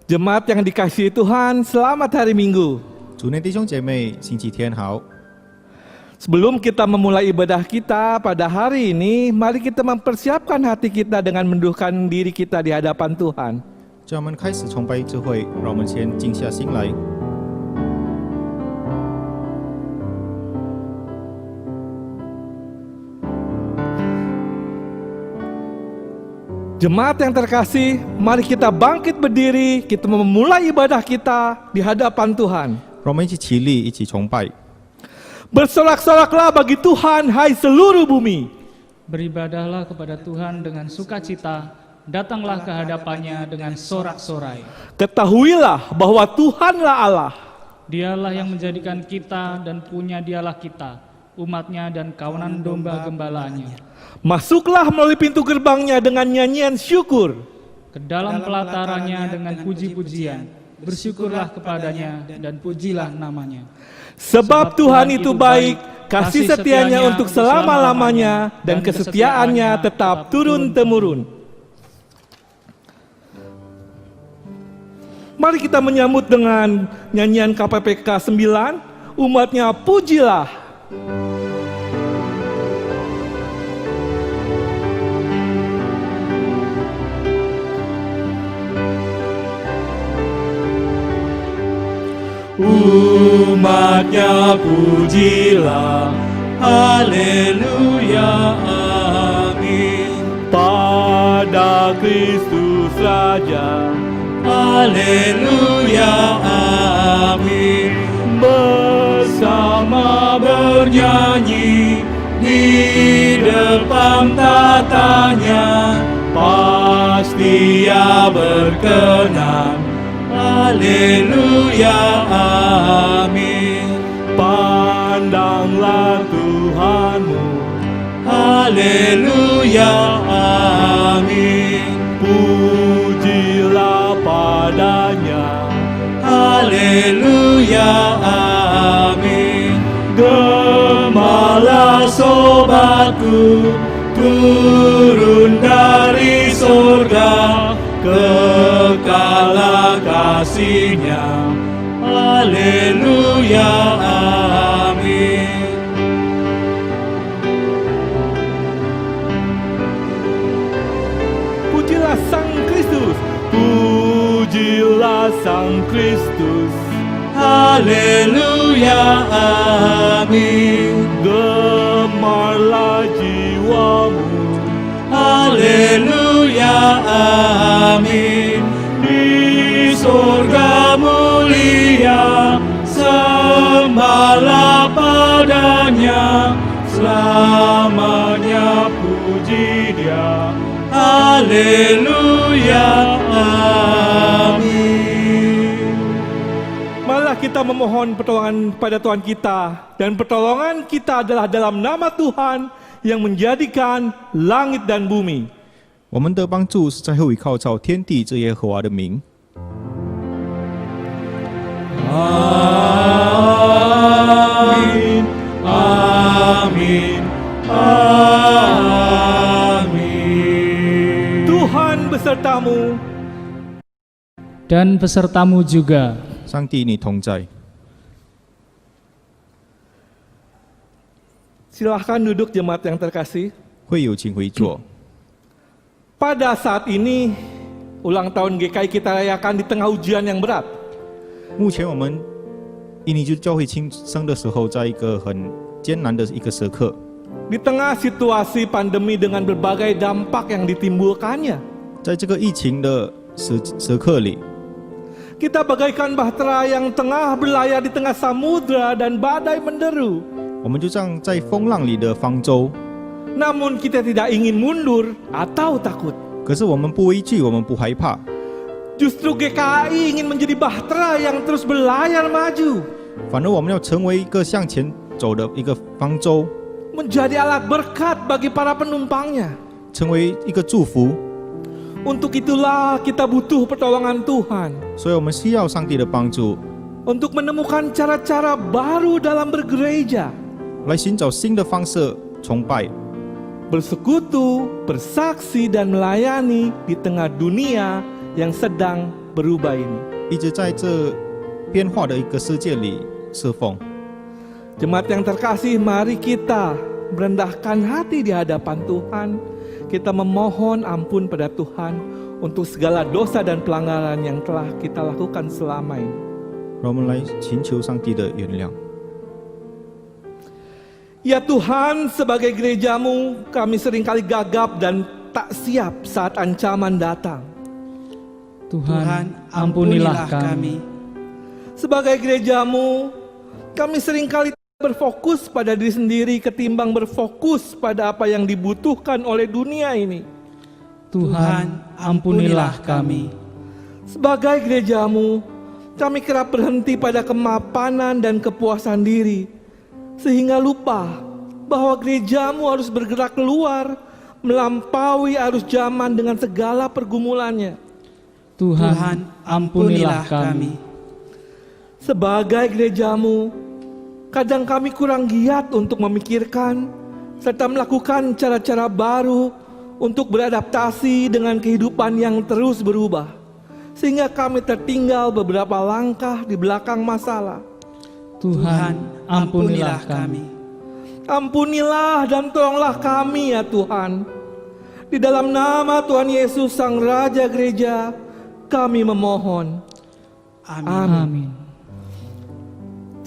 Jemaat yang dikasihi Tuhan, selamat hari Minggu. 主内弟兄姐妹，星期天好。 Sebelum kita memulai ibadah kita pada hari ini, mari kita mempersiapkan hati kita dengan menundukkan diri kita di hadapan Tuhan. 在我们开始崇拜智慧，让我们先静下心来。 Jemaat yang terkasih, mari kita bangkit berdiri, kita memulai ibadah kita di hadapan Tuhan. 让我们一起起立，一起崇拜。 Bersorak-soraklah bagi Tuhan, hai seluruh bumi. Beribadahlah kepada Tuhan dengan sukacita, datanglah ke hadapannya dengan sorak-sorai. Ketahuilah bahwa Tuhanlah Allah. Dialah yang menjadikan kita dan punya dialah kita, umatnya dan kawanan domba gembalanya. Masuklah melalui pintu gerbangnya dengan nyanyian syukur. Ke dalam pelatarannya dengan puji-pujian, bersyukurlah kepadanya dan pujilah namanya. Sebab Tuhan itu baik, kasih setianya untuk selama-lamanya, dan kesetiaannya tetap turun-temurun. Mari kita menyambut dengan nyanyian KPPK 9, umatnya pujilah. Umatnya pujilah, haleluya, amin. Pada Kristus Raja, haleluya, amin. Bersama bernyanyi di depan tatanya, pasti Ia berkenan. Haleluya, amin. Pandanglah Tuhanmu, haleluya, amin. Pujilah padanya, haleluya, amin. Gemalah sobatku, turun dari sorga, kekalah kasih-Nya, haleluya, amin. Pujilah Sang Kristus, pujilah Sang Kristus, haleluya, amin. Gemarlah jiwamu, haleluya, amin. Di surga mulia, sembahlah padanya, selamanya puji Dia, haleluya, amin. Marilah kita memohon pertolongan pada Tuhan kita, dan pertolongan kita adalah dalam nama Tuhan yang menjadikan langit dan bumi. 我们的帮助是在乎依靠造天地之耶和华的名。 Amin, amin, amin. Tuhan besertamu, Dan besertamu juga. 上帝，你同在。 silahkan duduk jemaat yang terkasih. 会友请回座。 Pada saat ini, ulang tahun GKI kita rayakan di tengah ujian yang berat. 目前我们印尼基督教会庆生的时候，在一个很艰难的一个时刻， Di tengah situasi pandemi dengan berbagai dampak yang ditimbulkannya. 在这个疫情的时刻里， Kita bagaikan bahtera yang tengah berlayar di tengah samudra dan badai menderu. 我们就像在风浪里的方舟。 Namun kita tidak ingin mundur atau takut. 可是我们不畏惧，我们不害怕。 Justru GKI ingin menjadi bahtera yang terus berlayar maju. 反而我们要成为一个向前走的一个方舟， Menjadi alat berkat bagi para penumpangnya. 成为一个祝福。 Untuk itulah kita butuh pertolongan Tuhan. 所以我们需要上帝的帮助， Untuk menemukan cara-cara baru dalam bergereja. 来寻找新的方式崇拜。 Bersekutu, bersaksi dan melayani di tengah dunia yang sedang berubah ini. 一直在这变化的一个世界里侍奉。 Jemaat yang terkasih, mari kita merendahkan hati di hadapan Tuhan. Kita memohon ampun pada Tuhan untuk segala dosa dan pelanggaran yang telah kita lakukan selama ini. 让我们来寻求上帝的原谅。 Ya Tuhan, sebagai gerejamu, kami seringkali gagap dan tak siap saat ancaman datang. Tuhan, ampunilah kami. Sebagai gerejamu, kami seringkali berfokus pada diri sendiri ketimbang berfokus pada apa yang dibutuhkan oleh dunia ini. Tuhan, ampunilah kami. Sebagai gerejamu, kami kerap berhenti pada kemapanan dan kepuasan diri, sehingga lupa bahwa gerejamu harus bergerak keluar, melampaui arus zaman dengan segala pergumulannya. Tuhan, ampunilah kami. Sebagai gerejamu, kadang kami kurang giat untuk memikirkan serta melakukan cara-cara baru untuk beradaptasi dengan kehidupan yang terus berubah, sehingga kami tertinggal beberapa langkah di belakang masalah. Tuhan, ampunilah kami. Ampunilah dan tolonglah kami ya Tuhan. Di dalam nama Tuhan Yesus Sang Raja Gereja, kami memohon. Amin. Amin.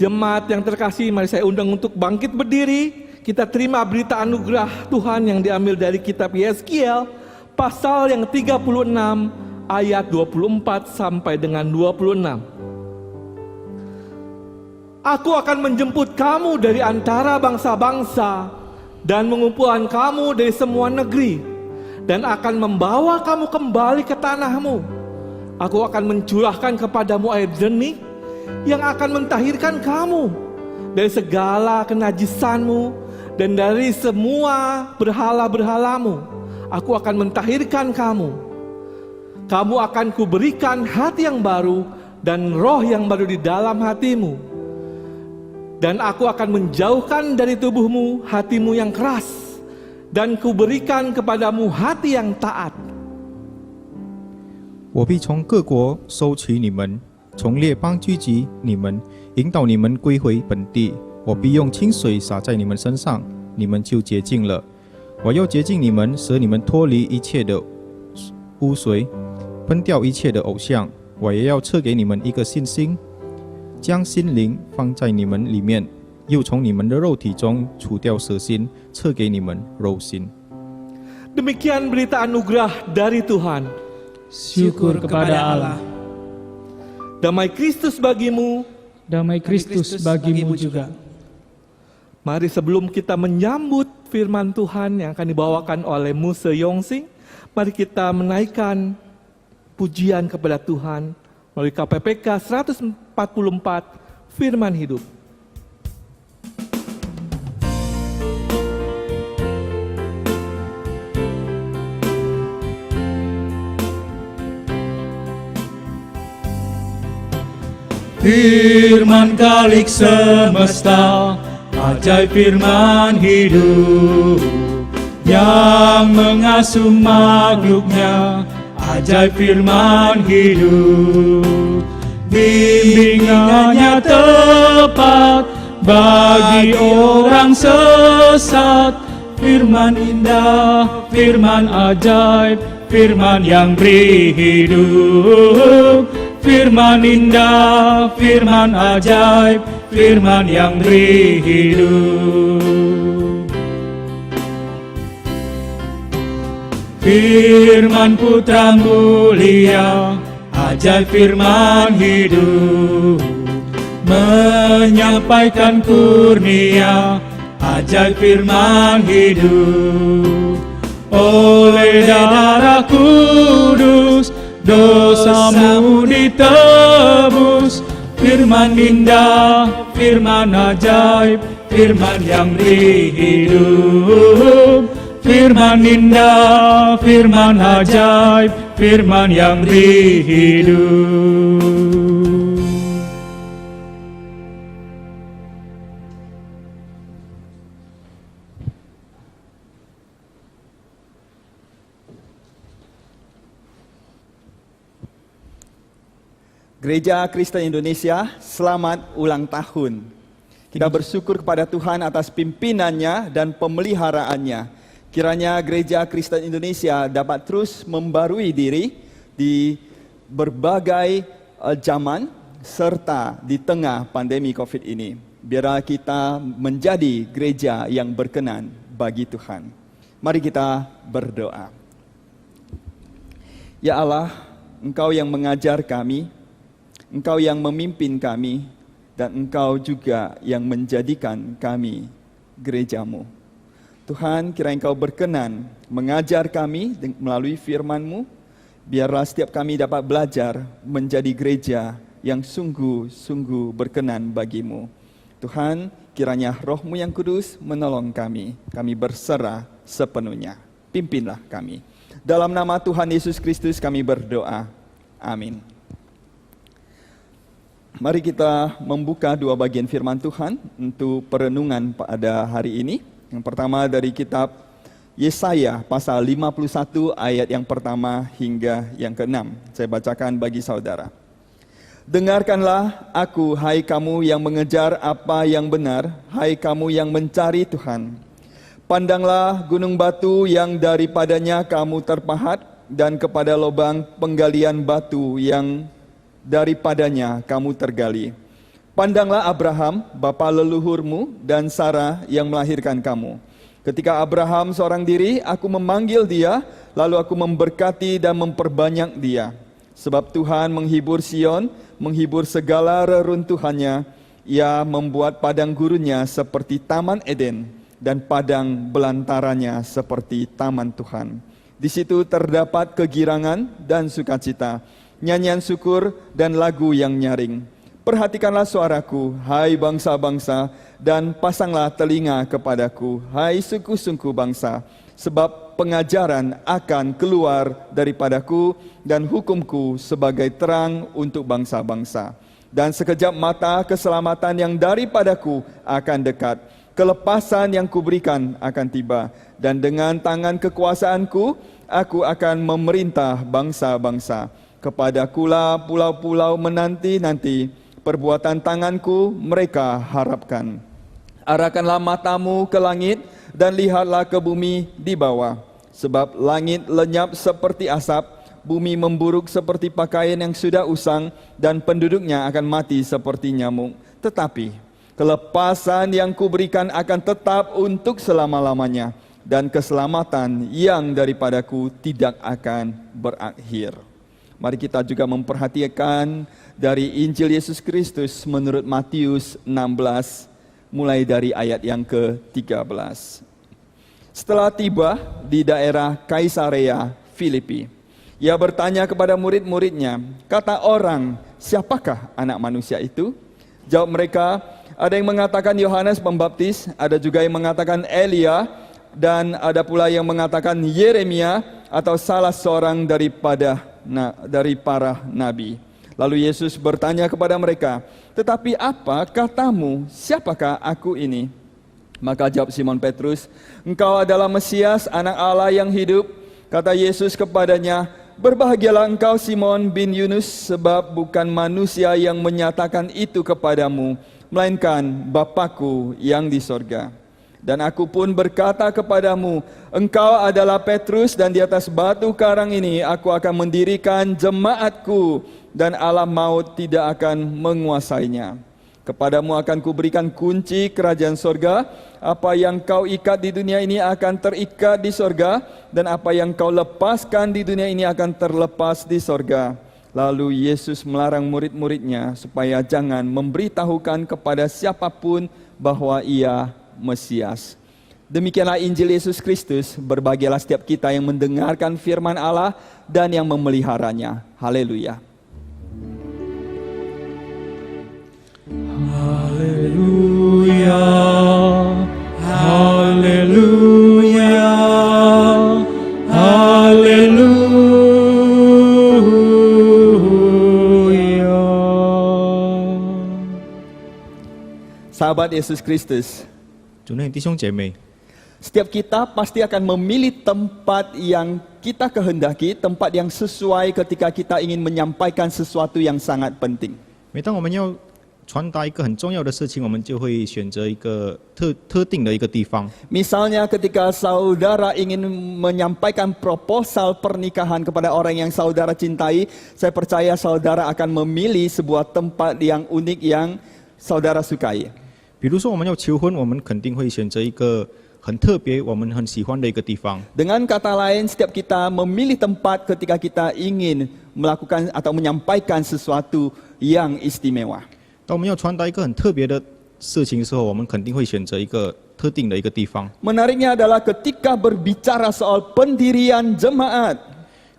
Jemaat yang terkasih, mari saya undang untuk bangkit berdiri. Kita terima berita anugerah Tuhan yang diambil dari kitab Yeskiel, pasal yang 36, ayat 24 sampai dengan 26. Aku akan menjemput kamu dari antara bangsa-bangsa dan mengumpulkan kamu dari semua negeri, dan akan membawa kamu kembali ke tanahmu. Aku akan mencurahkan kepadamu air jernih yang akan mentahirkan kamu dari segala kenajisanmu dan dari semua berhala-berhalamu. Aku akan mentahirkan kamu. Kamu akan kuberikan hati yang baru dan roh yang baru di dalam hatimu. Dan aku akan menjauhkan dari tubuhmu hatimu yang keras, dan kuberikan kepadamu hati yang taat. 我必从各国收取你们，从列邦聚集你们，引导你们归回本地。我必用清水洒在你们身上，你们就洁净了。我要洁净你们，使你们脱离一切的污秽，分掉一切的偶像。我也要赐给你们一个信心，将心灵放在你们里面，又从你们的肉体中除掉蛇心，赐给你们肉心。 Demikian berita anugerah dari Tuhan. Syukur kepada Allah. Damai Kristus bagimu. Damai Kristus bagimu juga. Mari sebelum kita menyambut firman Tuhan yang akan dibawakan oleh Muse Yongsing, mari kita menaikkan pujian kepada Tuhan melalui KPPK 144 Firman Hidup. Firman Khalik semesta, ajaib firman hidup yang mengasuh makhluknya, ajaib firman hidup. Bimbingannya tepat bagi orang sesat. Firman indah, firman ajaib, firman yang beri hidup. Firman indah, firman ajaib, firman yang beri hidup. Firman putra mulia, ajaib firman hidup, menyampaikan kurnia, ajaib firman hidup. Oleh darah kudus dosamu ditebus. Firman indah, firman ajaib, firman yang beri hidup. Firman indah, firman ajaib, firman yang beri hidup. Gereja Kristen Indonesia, selamat ulang tahun. Kita bersyukur kepada Tuhan atas pimpinannya dan pemeliharaannya. Kiranya Gereja Kristen Indonesia dapat terus membarui diri di berbagai zaman serta di tengah pandemi COVID ini. Biarlah kita menjadi gereja yang berkenan bagi Tuhan. Mari kita berdoa. Ya Allah, Engkau yang mengajar kami, Engkau yang memimpin kami, dan Engkau juga yang menjadikan kami gereja-Mu. Tuhan, kiranya Engkau berkenan mengajar kami melalui firman-Mu, biarlah setiap kami dapat belajar menjadi gereja yang sungguh-sungguh berkenan bagi-Mu. Tuhan, kiranya Roh-Mu yang kudus menolong kami berserah sepenuhnya. Pimpinlah kami. Dalam nama Tuhan Yesus Kristus kami berdoa. Amin. Mari kita membuka dua bagian firman Tuhan untuk perenungan pada hari ini. Yang pertama dari kitab Yesaya pasal 51 ayat yang pertama hingga yang ke-6. Saya bacakan bagi saudara. Dengarkanlah aku, hai kamu yang mengejar apa yang benar, hai kamu yang mencari Tuhan. Pandanglah gunung batu yang daripadanya kamu terpahat, dan kepada lubang penggalian batu yang daripadanya kamu tergali. Pandanglah Abraham, bapa leluhurmu, dan Sarah yang melahirkan kamu. Ketika Abraham seorang diri, aku memanggil dia, lalu aku memberkati dan memperbanyak dia. Sebab Tuhan menghibur Sion, menghibur segala reruntuhannya. Ia membuat padang gurunnya seperti taman Eden, dan padang belantaranya seperti taman Tuhan. Di situ terdapat kegirangan dan sukacita, nyanyian syukur dan lagu yang nyaring. Perhatikanlah suaraku, hai bangsa-bangsa, dan pasanglah telinga kepadaku, hai suku-suku bangsa. Sebab pengajaran akan keluar daripadaku, dan hukumku sebagai terang untuk bangsa-bangsa. Dan sekejap mata keselamatan yang daripadaku akan dekat. Kelepasan yang kuberikan akan tiba. Dan dengan tangan kekuasaanku, aku akan memerintah bangsa-bangsa. Kepadakulah pulau-pulau menanti-nanti, perbuatan tanganku mereka harapkan. Arahkanlah matamu ke langit, dan lihatlah ke bumi di bawah. Sebab langit lenyap seperti asap, bumi memburuk seperti pakaian yang sudah usang, dan penduduknya akan mati seperti nyamuk. Tetapi kelepasan yang kuberikan akan tetap untuk selama-lamanya, dan keselamatan yang daripadaku tidak akan berakhir. Mari kita juga memperhatikan dari Injil Yesus Kristus menurut Matius 16, mulai dari ayat yang ke-13. Setelah tiba di daerah Kaisarea Filipi, ia bertanya kepada murid-muridnya, kata orang, siapakah anak manusia itu? Jawab mereka, ada yang mengatakan Yohanes Pembaptis, ada juga yang mengatakan Elia, dan ada pula yang mengatakan Yeremia atau salah seorang dari para nabi. Lalu Yesus bertanya kepada mereka, tetapi apa katamu, siapakah aku ini? Maka jawab Simon Petrus, engkau adalah Mesias, anak Allah yang hidup. Kata Yesus kepadanya, berbahagialah engkau Simon bin Yunus, sebab bukan manusia yang menyatakan itu kepadamu, melainkan Bapa-Ku yang di sorga. Dan aku pun berkata kepadamu, engkau adalah Petrus, dan di atas batu karang ini aku akan mendirikan jemaatku, dan alam maut tidak akan menguasainya. Kepadamu akan kuberikan kunci kerajaan sorga. Apa yang kau ikat di dunia ini akan terikat di sorga, dan apa yang kau lepaskan di dunia ini akan terlepas di sorga. Lalu Yesus melarang murid-muridnya supaya jangan memberitahukan kepada siapapun bahwa ia Mesias. Demikianlah Injil Yesus Kristus. Berbahagialah setiap kita yang mendengarkan firman Allah dan yang memeliharanya. Haleluya. Haleluya, haleluya, haleluya. Sahabat Yesus Kristus, 主内弟兄姐妹， Setiap kita pasti akan memilih tempat yang kita kehendaki, tempat yang sesuai ketika kita ingin menyampaikan sesuatu yang sangat penting. 每当我们要传达一个很重要的事情，我们就会选择一个特定的一个地方。 Misalnya ketika saudara ingin menyampaikan proposal pernikahan kepada orang yang saudara cintai, saya percaya saudara akan memilih sebuah tempat yang unik yang saudara sukai. 比如说我们要求婚，我们肯定会选择一个很特别、我们很喜欢的一个地方。 Dengan kata lain, setiap kita memilih tempat ketika kita ingin melakukan atau menyampaikan sesuatu yang istimewa. 当我们要传达一个很特别的事情的时候，我们肯定会选择一个特定的一个地方。 Menariknya adalah ketika berbicara soal pendirian jemaat,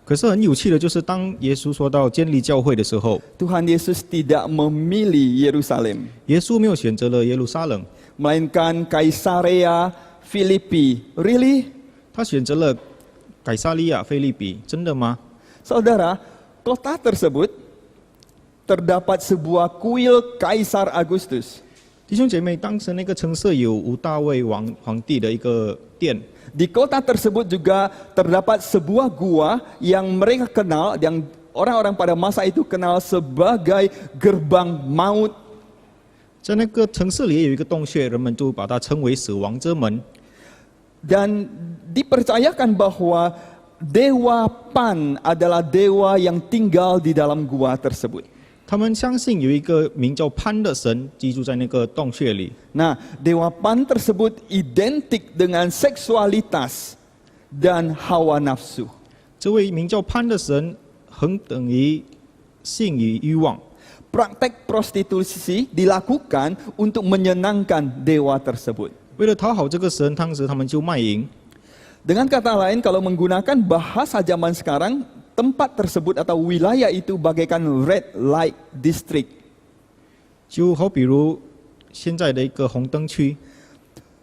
可是很有趣的就是，当耶稣说到建立教会的时候， Tuhan Yesus tidak memilih Yerusalem, 耶稣没有选择了耶路撒冷， melainkan Kaisarea Filipi. Really? 他选择了改撒利亚、腓利比。真的吗？ Saudara, kota tersebut terdapat sebuah kuil Kaisar Agustus. 弟兄姐妹，当时那个城市有吴大卫皇帝的一个殿， Di kota tersebut juga terdapat sebuah gua yang mereka kenal, yang orang-orang pada masa itu kenal sebagai gerbang maut. 在那个城市里也有一个洞穴，人们就把它称为死亡之门。 Dan dipercayakan bahwa Dewa Pan adalah dewa yang tinggal di dalam gua tersebut. 他们相信有一个名叫潘的神居住在那个洞穴里。 Nah, Dewa Pan tersebut identik dengan seksualitas dan hawa nafsu. 这位名叫潘的神，恒等于性与欲望。 Praktek prostitusi dilakukan untuk menyenangkan dewa tersebut. 为了讨好这个神，当时他们就卖淫。 Dengan kata lain, kalau menggunakan bahasa zaman sekarang, tempat tersebut atau wilayah itu bagaikan red light district. 就好比如现在的一个红灯区，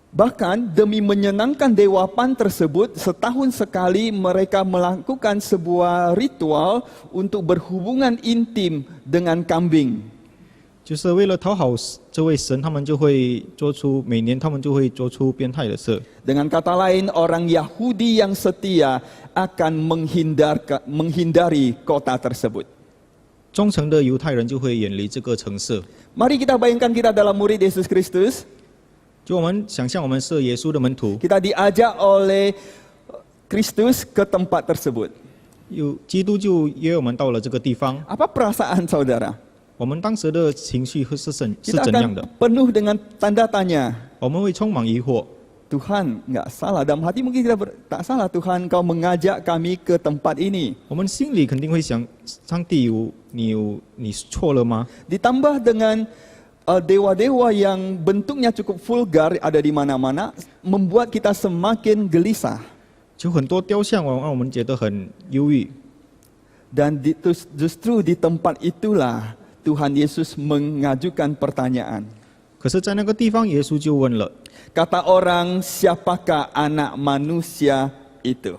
Bahkan demi menyenangkan dewa Pan tersebut, setahun sekali mereka melakukan sebuah ritual untuk berhubungan intim dengan kambing. 就是为了讨好这位神，他们就会做出每年他们就会做出变态的事。 Dengan kata lain, orang Yahudi yang setia akan menghindari kota tersebut. 忠诚的犹太人就会远离这个城市。 Mari kita bayangkan kita adalah murid Yesus Kristus. 就我们想象我们是耶稣的门徒， Kita diajak oleh Kristus ke tempat tersebut. 有基督就约我们到了这个地方。 Apa perasaan saudara? 我们当时的情绪是怎 Kita 样的？ akan penuh dengan tanda tanya. 我们会充满疑惑。 Tuhan, nggak salah. Dalam hati mungkin kita tak salah. Tuhan, Kau mengajak kami ke tempat ini. 我们心里肯定会想，上帝你错了吗？ Ditambah dengan dewa-dewa yang bentuknya cukup vulgar ada di mana-mana, membuat kita semakin gelisah. 就很多雕像让我们觉得很忧郁。 Dan justru di tempat itulah Tuhan Yesus mengajukan pertanyaan. 可是，在那个地方，耶稣就问了： Kata orang, siapakah anak manusia itu?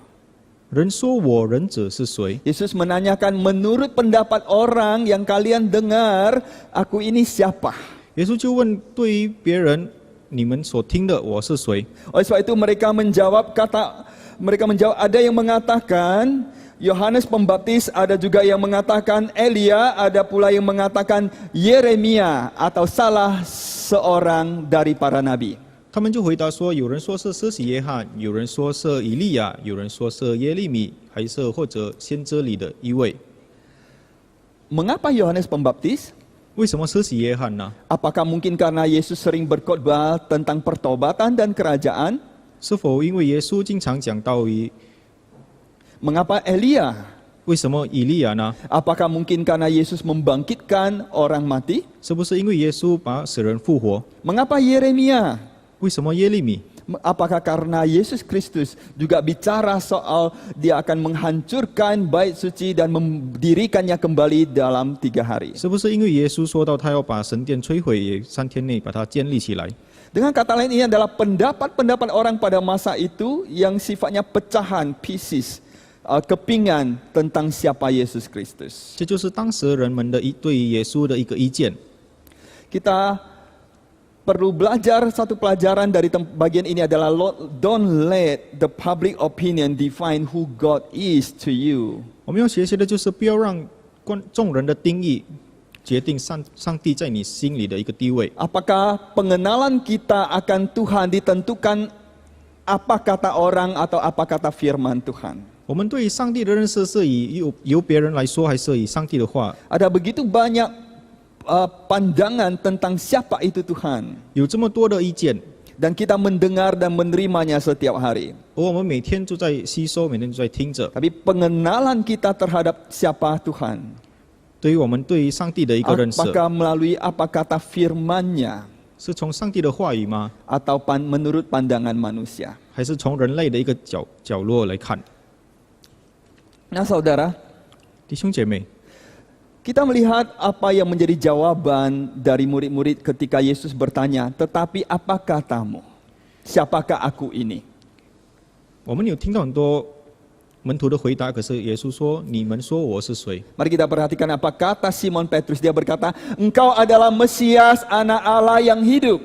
人说我人子是谁？ Yesus menanyakan, menurut pendapat orang yang kalian dengar, aku ini siapa? 耶稣就问对于别人，你们所听的我是谁？ Oleh sebab itu mereka menjawab, ada yang mengatakan Yohanes Pembaptis, ada juga yang mengatakan Elia, ada pula yang mengatakan Yeremia atau salah seorang dari para nabi. 他们就回答说：有人说是施洗约翰，有人说是以利亚，有人说是耶利米，还是或者先知里的一位。 Mengapa Yohanes Pembaptis? 为什么施洗约翰呢？ Apakah mungkin karena Yesus sering berkhotbah tentang pertobatan dan kerajaan? 是否因为耶稣经常讲到于 Mengapa Elia? 为什么以利亚呢？ Apakah mungkin karena Yesus membangkitkan orang mati? 是不是因为耶稣把死人复活？ Mengapa Yeremia? 为什么耶利米？ Apakah karena Yesus Kristus juga bicara soal dia akan menghancurkan bait suci dan mendirikannya kembali dalam 3 hari? 是不是因为耶稣说到他要把神殿摧毁，也3天内把它建立起来？ Dengan kata lain, ini adalah pendapat-pendapat orang pada masa itu yang sifatnya pecahan, pieces, kepingan tentang siapa Yesus Kristus. 这就是当时人们的对耶稣的一个意见。 Kita perlu belajar satu pelajaran dari bagian ini adalah don't let the public opinion define who God is to you. 我们要学习的就是不要让众人的定义决定上帝在你心里的一个地位。 Apakah pengenalan kita akan Tuhan ditentukan apa kata orang atau apa kata firman Tuhan? 我们对于上帝的认识是由别人来说，还是以上帝的话？ Ada begitu banyak pandangan tentang siapa itu Tuhan. 有这么多的意见， Dan kita mendengar dan menerimanya setiap hari. 而我们每天都在吸收，每天都在听着。 Tapi pengenalan kita terhadap siapa Tuhan, 对于我们对于上帝的一个认识， apakah melalui apa kata firman-Nya 是从上帝的话语吗？ atau menurut pandangan manusia? 还是从人类的一个角落来看？ Nah saudara, 弟兄姐妹， kita melihat apa yang menjadi jawaban dari murid-murid ketika Yesus bertanya, tetapi apa katamu? Siapakah aku ini? 我们有听到很多门徒的回答，可是耶稣说：“你们说我是谁？” Mari kita perhatikan apa kata Simon Petrus. Dia berkata, engkau adalah Mesias, anak Allah yang hidup.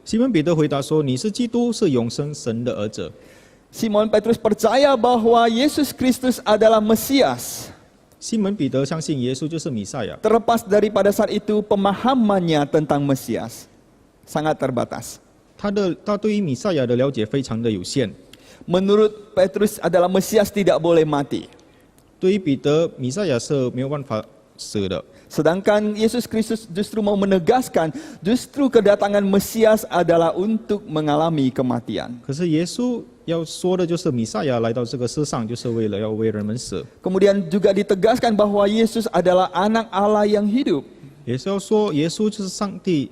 西门彼得回答说：“你是基督，是永生神的儿子。” Simon Petrus percaya bahwa Yesus Kristus adalah Mesias. 西门彼得相信耶稣就是弥赛亚， Terlepas daripada saat itu pemahamannya tentang Mesias sangat terbatas. 他对于弥赛亚的了解非常的有限。 Menurut Petrus adalah Mesias tidak boleh mati. 对于彼得，弥赛亚是没有办法死的。 Sedangkan Yesus Kristus justru mau menegaskan, justru kedatangan Mesias adalah untuk mengalami kematian. 可是耶稣要说的就是弥赛亚来到这个世上，就是为了要为人们死。 Kemudian juga ditegaskan bahwa Yesus adalah anak Allah yang hidup. 也是要说，耶稣就是上帝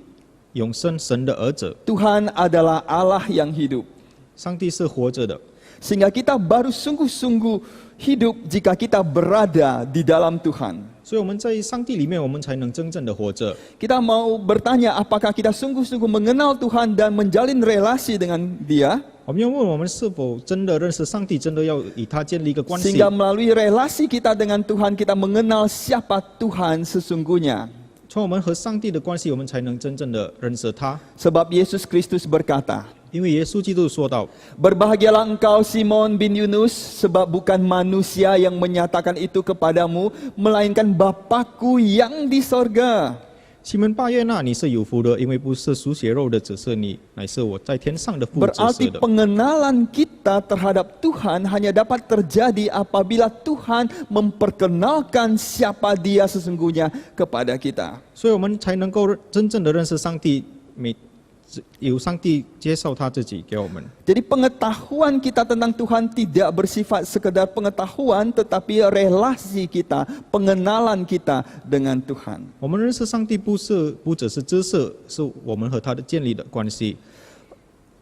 永生神的儿子， Tuhan adalah Allah yang hidup. 上帝是活着的。 Sehingga kita baru sungguh-sungguh hidup jika kita berada di dalam Tuhan. 所以我们在上帝里面，我们才能真正的活着。 Kita mau bertanya apakah kita sungguh-sungguh mengenal Tuhan dan menjalin relasi dengan Dia, 我们要问我们是否真的认识上帝，真的要与他建立一个关系。 sehingga melalui relasi kita dengan Tuhan kita mengenal siapa Tuhan sesungguhnya. 从我们和上帝的关系，我们才能真正的认识他。 Sebab Yesus Kristus berkata, 因为耶稣基督说到， Berbahagialah engkau Simon bin Yunus, sebab bukan manusia yang menyatakan itu kepadamu, melainkan Bapa-Ku yang di sorga. 西门巴约纳，你是有福的，因为不是属血肉的只是你，乃是我在天上的父指 Berarti 示的。 pengenalan kita terhadap Tuhan hanya dapat terjadi apabila Tuhan memperkenalkan siapa Dia sesungguhnya kepada kita. 所以我们才能够真正的认识上帝，由上帝介绍他自己给我们。 Jadi pengetahuan kita tentang Tuhan tidak bersifat sekedar pengetahuan, tetapi relasi kita, pengenalan kita dengan Tuhan. 我们认识上帝不只是知识，是我们和他的建立的关系。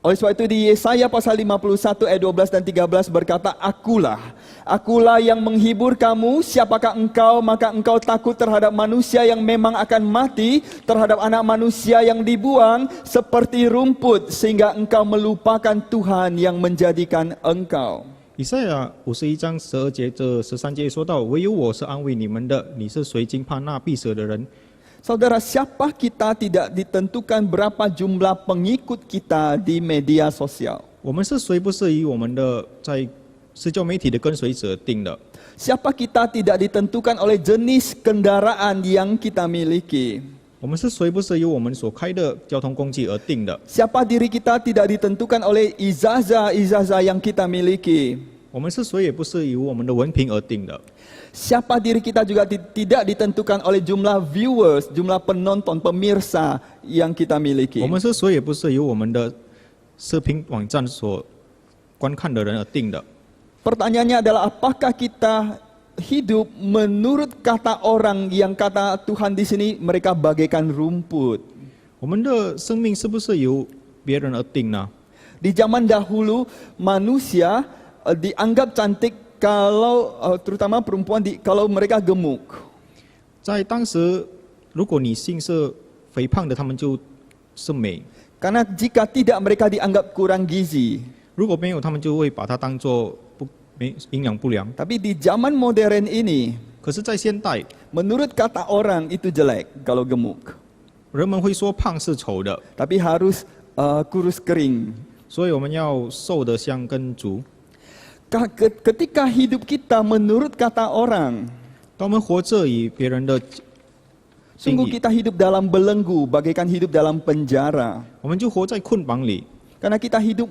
Oleh sebab itu di Yesaya pasal 51 ayat 12 dan 13 berkata, Akulah yang menghibur kamu, siapakah engkau, maka engkau takut terhadap manusia yang memang akan mati, terhadap anak manusia yang dibuang seperti rumput, sehingga engkau melupakan Tuhan yang menjadikan engkau. 以赛亚51章12节这13节说到：“唯有我是安慰你们的，你是谁惊怕那必死的人？” Saudara, siapa kita tidak ditentukan berapa jumlah pengikut kita di media sosial. 我们是谁不是以我们的在社交媒体的跟随者定的。 Siapa kita tidak ditentukan oleh jenis kendaraan yang kita miliki. 我们是谁不是由我们所开的交通工具而定的。 Siapa diri kita tidak ditentukan oleh ijazah-ijazah yang kita miliki. 我们是谁也不是由我们的文凭而定的。 Siapa diri kita juga tidak ditentukan oleh jumlah viewers, jumlah penonton, pemirsa yang kita miliki. 我们是谁也不是由我们的视频网站所观看的人而定的。 Pertanyaannya adalah apakah kita hidup menurut kata orang yang kata Tuhan di sini mereka bagaikan rumput. 我们的生命是不是由别人而定呢？ Di zaman dahulu manusia dianggap cantik kalau terutama perempuan kalau mereka gemuk. 在当时，如果女性是肥胖的，她们就是美； Karena jika tidak mereka dianggap kurang gizi. 如果没有，她们就会把它当作营养不良。 Tapi di zaman modern ini, 可是，在现代， menurut kata orang itu jelek kalau gemuk. 人们会说胖是丑的， tapi harus kurus kering. 所以我们要瘦得像根竹。 Ketika hidup kita menurut kata orang, 当我们活着以别人的定 sungguh 义， kita hidup dalam belenggu, bagaikan hidup dalam penjara. 我们就活在捆绑里。 Karena kita hidup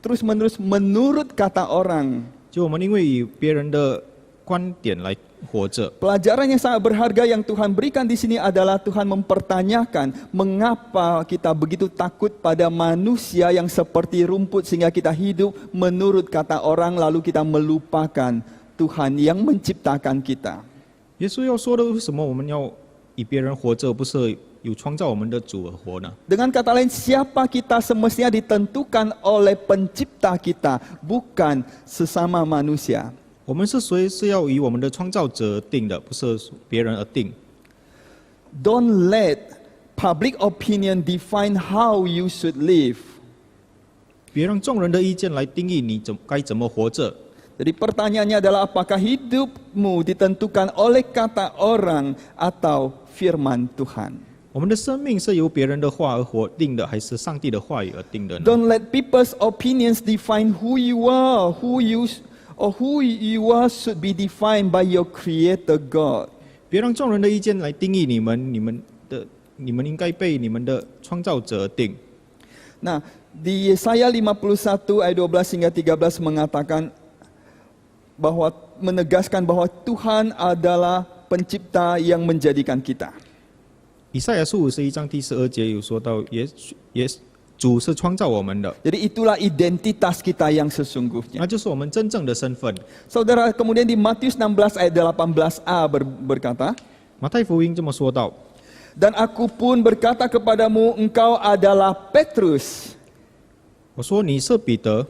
terus-menerus menurut kata orang. 就我们因为以别人的观点来活着。 Pelajaran yang sangat berharga yang Tuhan berikan di sini adalah Tuhan mempertanyakan mengapa kita begitu takut pada manusia yang seperti rumput sehingga kita hidup menurut kata orang lalu kita melupakan Tuhan yang menciptakan kita. 耶稣要说的为什么我们要以别人活着，不是有创造我们的主而活呢？ Dengan kata lain, siapa kita semestinya ditentukan oleh pencipta kita, bukan sesama manusia. 我们是谁是要以我们的创造者而定的，不是别人而定。 Don't let public opinion define how you should live. 别让众人的意见来定义你该怎么活着。 Jadi pertanyaannya adalah apakah hidupmu ditentukan oleh kata orang atau firman Tuhan? 我们的生命是由别人的话而活定的，还是上帝的话语而定的呢？ Don't let people's opinions define who you are. Who you are should be defined by your Creator God. 别让众人的意见来定义你们，你们应该被你们的创造者而定。 Nah, di Yesaya 51 ayat 12 hingga 13 mengatakan bahwa menegaskan bahwa Tuhan adalah pencipta yang menjadikan kita. 以赛亚书51章第12节有说到，主是创造我们的， Jadi itulah identitas kita yang sesungguhnya. 那就是我们真正的身份。 Saudara, kemudian di Matius 16 ayat 18a berkata, 马太福音这么说道： Dan aku pun berkata kepadamu, engkau adalah Petrus. 我说你是彼得，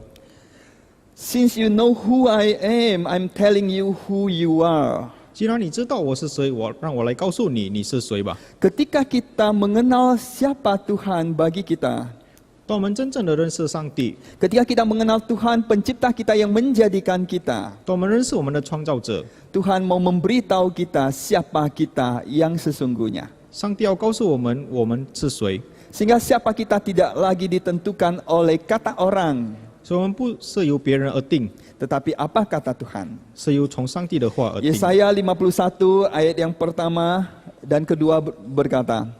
Since you know who I am, I'm telling you who you are. 既然你知道我是谁，让我来告诉你你是谁吧。 Ketika kita mengenal siapa Tuhan bagi kita, 当我们真正的认识上帝， ketika kita mengenal Tuhan pencipta kita yang menjadikan kita, 当我们认识我们的创造者， Tuhan mau memberitahu kita siapa kita yang sesungguhnya. 上帝要告诉我们是谁， Sehingga siapa kita tidak lagi ditentukan oleh kata orang, 所以我们不是由别人而定， tetapi apa kata Tuhan. 是由从上帝的话而定。 Yesaya 51 ayat yang pertama dan kedua berkata,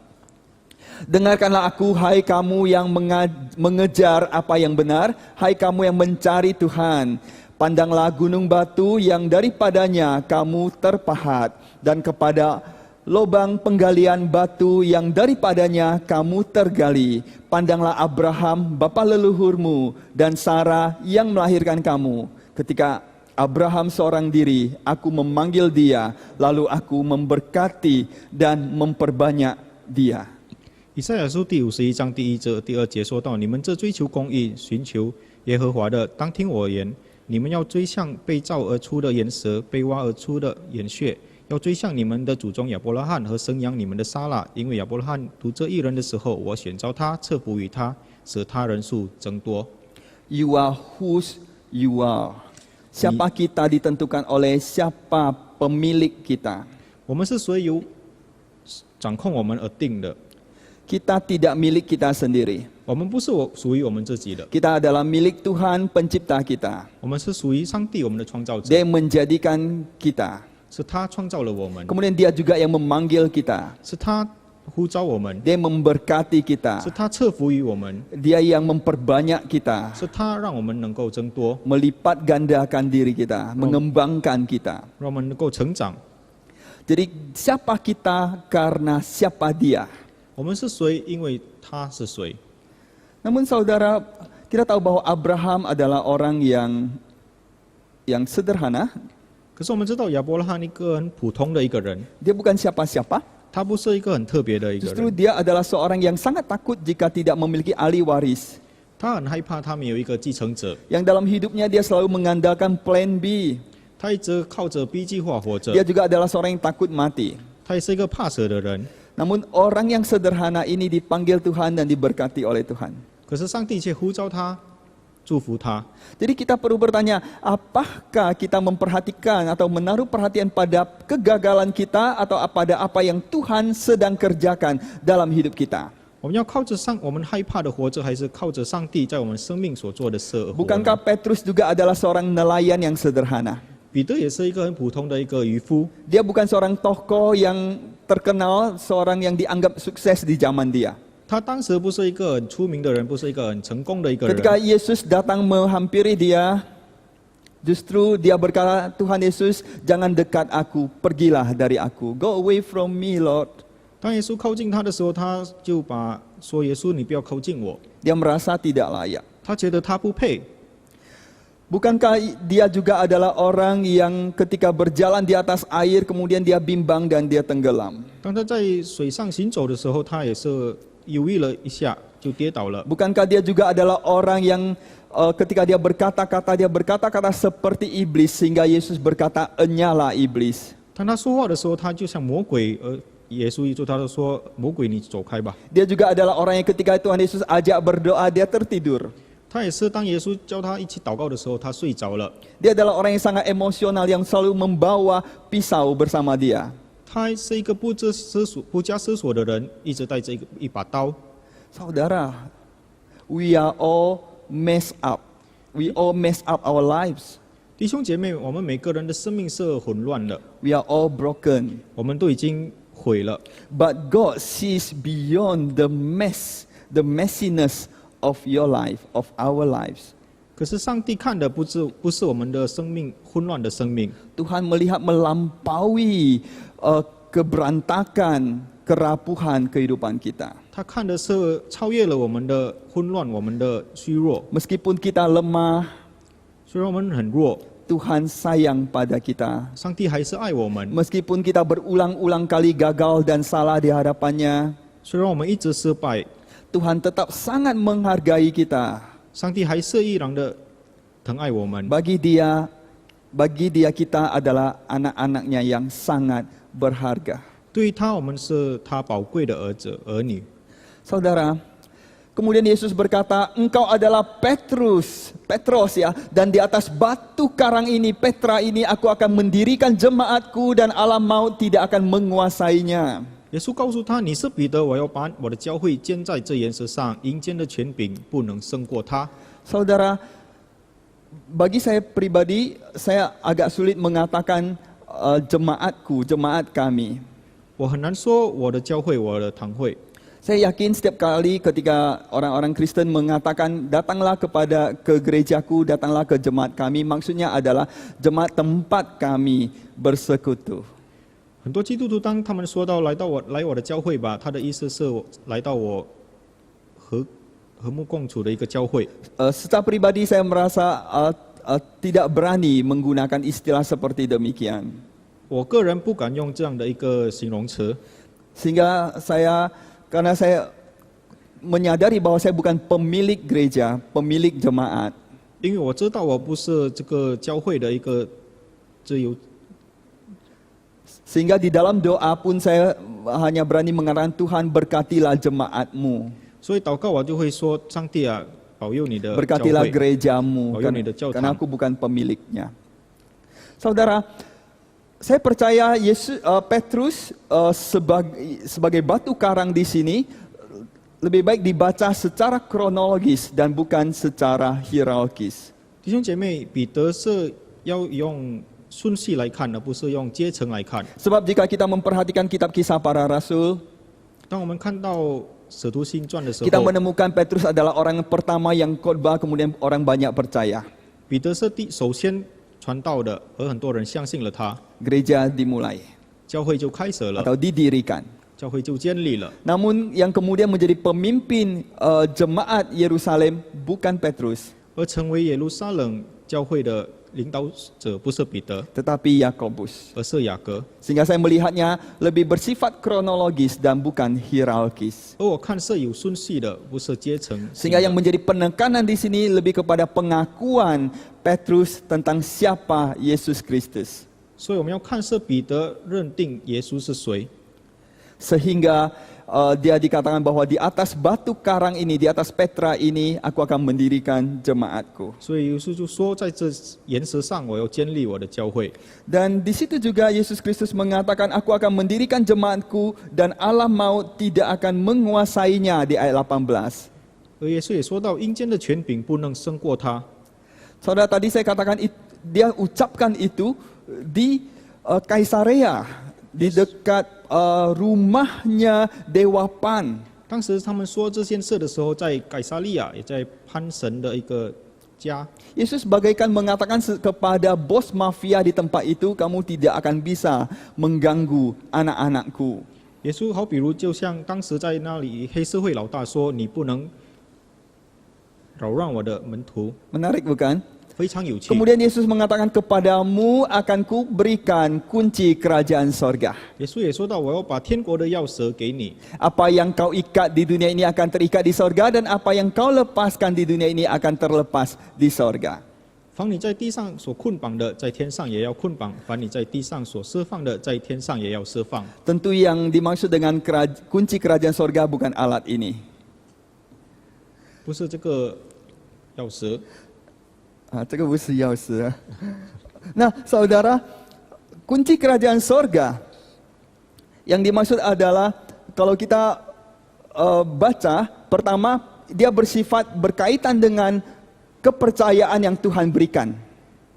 Dengarkanlah aku, hai kamu yang mengejar apa yang benar, hai kamu yang mencari Tuhan. Pandanglah gunung batu yang daripadanya kamu terpahat, dan kepada lubang penggalian batu yang daripadanya kamu tergali. Pandanglah Abraham, bapa leluhurmu, dan Sarah yang melahirkan kamu. Ketika Abraham seorang diri, aku memanggil dia, lalu aku memberkati dan memperbanyak dia. 以赛亚书第51章第1节、第2节说到：你们这追求公义、寻求耶和华的，当听我言。你们要追向被造而出的岩蛇，被挖而出的岩穴，要追向你们的祖宗亚伯拉罕和生养你们的撒拉，因为亚伯拉罕独这一人的时候，我选召他，赐福于他，使他人数增多。 You are whose you are. Siapa kita ditentukan oleh siapa pemilik kita. 我们是谁由掌控我们而定的， Kita tidak milik kita sendiri. 我们不是属于我们自己的， Kita adalah milik Tuhan pencipta kita. 我们是属于上帝，我们的创造者， Dia yang menjadikan kita. 是他创造了我们， Kemudian dia juga yang memanggil kita. 是他呼召我们， Dia yang memberkati kita. 是他赐福于我们， Dia yang memperbanyak kita. 是他让我们能够增多， Melipat gandakan diri kita. Mengembangkan kita. 让我们能够成长。 Jadi siapa kita karena siapa dia. 我们是谁？因为他是谁。 Namun saudara, kita tahu bahwa Abraham adalah orang yang sederhana. 可是我们知道亚伯拉罕一个很普通的一个人， Dia bukan siapa-siapa. 他不是一个很特别的一个 Justru 人， dia adalah seorang yang sangat takut jika tidak memiliki ahli waris. 他很害怕他没有一个继承者， Yang dalam hidupnya dia selalu mengandalkan plan B. 他一直靠着 B 计划活着 Dia，juga adalah seorang yang takut mati. 他也是一个怕死的人。 Namun orang yang sederhana ini dipanggil Tuhan dan diberkati oleh Tuhan. 可是上帝却呼召他，祝福他。 Jadi kita perlu bertanya, apakah kita memperhatikan atau menaruh perhatian pada kegagalan kita atau pada apa yang Tuhan sedang kerjakan dalam hidup kita? 我们要靠着我们害怕的活着，还是靠着上帝在我们生命所做的事而活呢？ Bukankah Petrus juga adalah seorang nelayan yang sederhana? 彼得也是一个很普通的一个渔夫， Dia bukan seorang tokoh yang terkenal, seorang yang dianggap sukses di zaman dia. 他当时不是一个很出名的人，不是一个很成功的一个人。 Ketika Yesus datang menghampiri dia, justru dia berkata, Tuhan Yesus, jangan dekat aku, pergilah dari aku. Go away from me, Lord. 当耶稣靠近他的时候，他就说：“耶稣，你不要靠近我。 Dia merasa tidak layak. ”他觉得他不配。 Bukankah dia juga adalah orang yang ketika berjalan di atas air, kemudian dia bimbang dan dia tenggelam? 当他在水上行走的时候，他也是犹豫了一下，就跌倒了。 Bukankah dia juga adalah orang yang ketika dia berkata-kata seperti iblis, sehingga Yesus berkata, enyalah iblis. 当他说话的时候，他就像魔鬼，而耶稣一说，他就说：“魔鬼，你走开吧。” Dia juga adalah orang yang ketika Tuhan Yesus ajak berdoa, dia tertidur. 他也是当耶稣叫他一起祷告的时候，他睡着了。 Dia adalah orang yang sangat emosional, yang selalu membawa pisau bersama dia. 他是一个不加思索的人，一直带着一把刀。 Saudara, we are all messed up. We all mess up our lives. 弟兄姐妹，我们每个人的生命是混乱的， We are all broken. 我们都已经毁了。 But God sees beyond the messiness of your life, of our lives. 可是上帝看的不是我们的生命混乱的生命， Tuhan melihat melampaui keberantakan, kerapuhan kehidupan kita. 他看的是超越了我们的混乱，我们的虚弱。 Meskipun kita lemah, 虽然我们很弱， Tuhan sayang pada kita. 上帝还是爱我们。 Meskipun kita berulang-ulang kali gagal dan salah di hadapannya, 虽然我们一直失败， Tuhan tetap sangat menghargai kita. 上帝还是依然的疼爱我们。 Bagi dia kita adalah anak-anaknya yang sangat berharga. 对于他，我们是他宝贵的儿女。 Saudara, kemudian Yesus berkata, engkau adalah Petros ya, dan di atas batu karang ini, Petra ini, aku akan mendirikan jemaatku dan alam maut tidak akan menguasainya. 耶稣告诉他：“你是彼得，我要把我的教会建在这岩石上，阴间的权柄不能胜过他。” Saudara, bagi saya pribadi, saya agak sulit mengatakan jemaat kami. 我很难说我的教会，我的堂会。 Saya yakin setiap kali ketika orang-orang Kristen mengatakan datanglah ke gerejaku, datanglah ke jemaat kami, maksudnya adalah jemaat tempat kami bersekutu. 很多基督徒当他们说到来我的教会吧，他的意思是来到我和睦共处的一个教会。 Secara pribadi saya merasa tidak berani menggunakan istilah seperti demikian. 我个人不敢用这样的一个形容词， Sehingga karena saya menyadari bahwa saya bukan pemilik gereja, pemilik jemaat. 因为我知道我不是这个教会的一个自由。 Sehingga di dalam doa pun saya hanya berani mengatakan Tuhan berkatilah jemaatmu, 所以祷告我就会说：上帝啊，保佑你的教 berkatilah 会。 gerejamu, karena aku bukan pemiliknya. Saudara, saya percaya Petrus sebagai batu karang di sini lebih baik dibaca secara kronologis dan bukan secara hierarkis. 弟兄姐妹，彼得是要用顺序来看，而不是用阶层来看。 Sebab jika kita memperhatikan kitab kisah para rasul, 当我们看到使徒行传的时 kita 候， menemukan Petrus adalah orang pertama yang khotbah, kemudian orang banyak percaya. 彼得是首先传道的，而很多人相信了他， Gereja dimulai 教会就开始了， atau didirikan. 教会就建立了。 Namun yang kemudian menjadi pemimpin jemaat Yerusalem bukan Petrus, 而成为耶路撒冷教会的领导者不是彼得， tetapi Yakobus. 而是雅各。 Sehingga saya melihatnya lebih bersifat kronologis dan bukan hierarkis. 而我看是有顺序的，不是阶层性的。 Sehingga yang menjadi penekanan di sini lebih kepada pengakuan Petrus tentang siapa Yesus Kristus. 所以我们要看是彼得认定耶稣是谁。Sehingga dia dikatakan bahwa di atas batu karang ini, di atas Petra ini, aku akan mendirikan jemaatku. 所以耶稣就说，在这岩石上我要建立我的教会。 Dan di situ juga Yesus Kristus mengatakan, aku akan mendirikan jemaatku dan alam maut tidak akan menguasainya di ayat 18. 而耶稣也说到，阴间的权柄不能胜过他。 Saudara, tadi saya katakan dia ucapkan itu di Kaisarea, di dekat rumahnya Dewa Pan. 当时他们说这件事的时候，在改撒利亚，也在潘神的一个家。 Yesus bagaikan mengatakan kepada bos mafia di tempat itu, kamu tidak akan bisa mengganggu anak-anakku. 耶稣好比如就像当时在那里黑社会老大说：“你不能扰乱我的门徒。 Menarik bukan? ” 非常有趣。 Kemudian Yesus mengatakan, kepadamu akan kuberikan kunci kerajaan sorga. 耶稣也说到：“我要把天国的钥匙给你， Apa yang kau ikat di dunia ini akan terikat di sorga, dan apa yang kau lepaskan di dunia ini akan terlepas di sorga. 凡你在地上所捆绑的，在天上也要捆绑；凡你在地上所释放的，在天上也要释放。” Tentu yang dimaksud dengan kunci kerajaan sorga bukan alat ini. 不是这个钥匙。 这个不是钥匙啊。Nah, saudara, kunci kerajaan sorga yang dimaksud adalah kalau kita baca, pertama dia bersifat berkaitan dengan kepercayaan yang Tuhan berikan.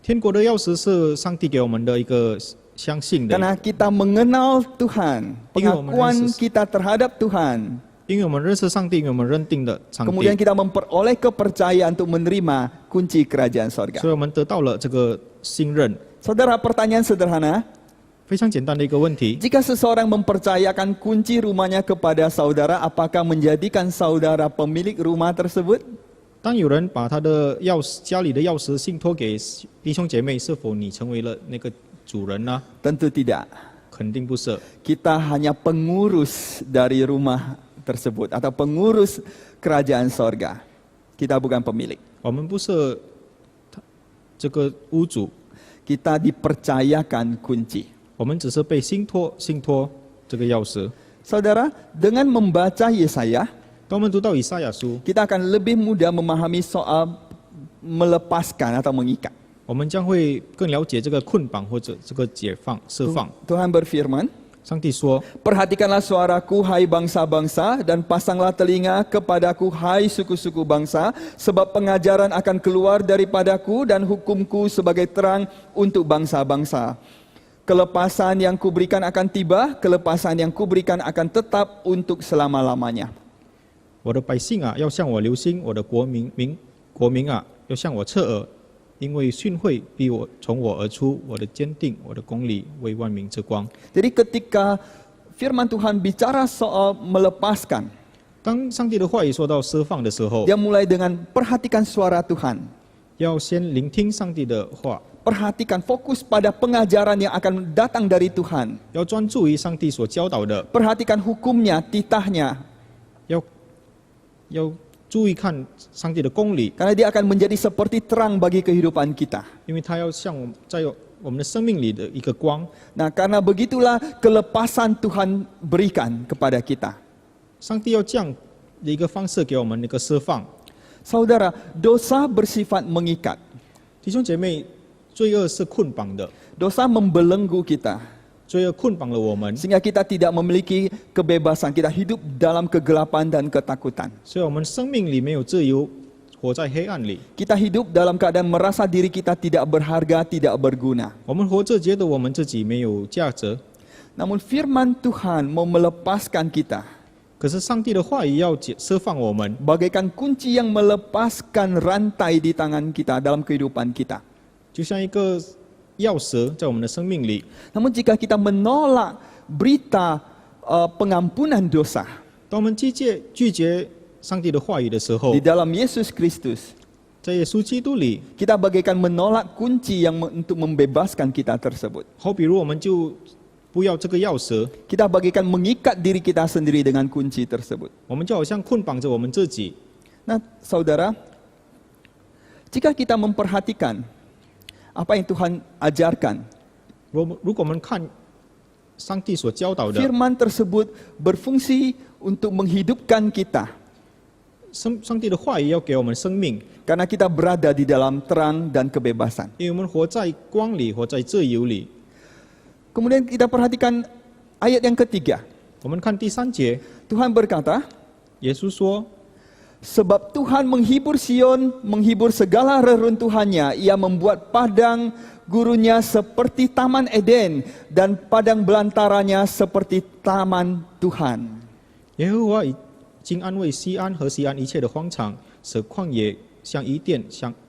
天国的钥匙是上帝给我们的一个相信的， Karena kita mengenal Tuhan, pengakuan kita terhadap Tuhan. 因为我们认识上帝，因为我们认定的上帝， Kemudian kita memperoleh kepercayaan untuk menerima kunci kerajaan sorga. 所以我们得到了这个信任。 Saudara, pertanyaan sederhana, 非常简单的一个问题： jika seseorang mempercayakan kunci rumahnya kepada saudara, apakah menjadikan saudara pemilik rumah tersebut? 当有人把他的钥匙、家里的钥匙信托给弟兄姐妹，是否你成为了那个主人呢？ Tentu tidak. 肯定不是。 Kita hanya pengurus dari rumah tersebut atau pengurus kerajaan sorga. Kita bukan pemilik. 我们不是这个屋主， Kita dipercayakan kunci. 我们只是被信托这个钥匙。 Saudara, dengan membaca Yesaya, 当我们读到以赛亚书， kita akan lebih mudah memahami soal melepaskan atau mengikat. 我们将会更了解这个捆绑或者这个解放、释放。 Tuhan berfirman, 上帝说： perhatikanlah suaraku, hai bangsa-bangsa, dan pasanglah telinga kepadaku, hai suku-suku bangsa, sebab pengajaran akan keluar daripadaku dan hukumku sebagai terang untuk bangsa-bangsa. Kelepasan yang kuberikan akan tiba, kelepasan yang kuberikan akan tetap untuk selama-lamanya. 我的百姓啊，要向我留心；我的国民啊，要向我侧耳，因为训诲必从我而出，我的坚定，我的公理为万民之光。 Jadi ketika firman Tuhan bicara soal melepaskan, 当上帝的话语说到释放的时候， dia mulai dengan perhatikan suara Tuhan. 要先聆听上帝的话， Perhatikan, fokus pada pengajaran yang akan datang dari Tuhan. 要专注于上帝所教导的， Perhatikan hukumnya, titahnya. 要注意看上帝的公理， Karena dia akan menjadi seperti terang bagi kehidupan kita. 因为他要像我们在我们的生命里的一个光。 Nah, karena begitulah kelepasan Tuhan berikan kepada kita. 上帝要这样的一个方式给我们一个释放。 Saudara, dosa bersifat mengikat. 弟兄姐妹，罪恶是捆绑的， Dosa membelenggu kita. 罪恶捆绑了我们， Sehingga kita tidak memiliki kebebasan. Kita hidup dalam kegelapan dan ketakutan. 所以我们生命里没有自由，活在黑暗里。 Kita hidup dalam keadaan merasa diri kita tidak berharga, tidak berguna. 我们活着觉得我们自己没有价值， Namun firman Tuhan mau melepaskan kita. 可是上帝的话语要释放我们， Bagaikan kunci yang melepaskan rantai di tangan kita dalam kehidupan kita. 就像一个钥匙在我们的生命里。 Namun jika kita menolak berita pengampunan dosa 当我们拒绝上帝的话语的时候 di，dalam Yesus Kristus, 在耶稣基督里， kita bagaikan menolak kunci yang untuk membebaskan kita tersebut. 好比如我们就不要这个钥匙， Kita bagaikan mengikat diri kita sendiri dengan kunci tersebut. 我们就好像捆绑着我们自己。 Nah, saudara, jika kita memperhatikan apa yang Tuhan ajarkan, 如果我们看上帝所教导的。 Firman tersebut berfungsi untuk menghidupkan kita. 上帝的话语要给我们生命， Karena kita berada di dalam terang dan kebebasan. 因为我们活在光里，活在自由里。 Kemudian kita perhatikan ayat yang ketiga. 我们看第3节， Tuhan berkata, 耶稣说： sebab Tuhan menghibur Sion, menghibur segala reruntuhannya. Ia membuat padang gurunya seperti taman Eden dan padang belantaranya seperti taman Tuhan. 耶和华已经安慰西安和西安一切的荒场，使旷野像伊甸，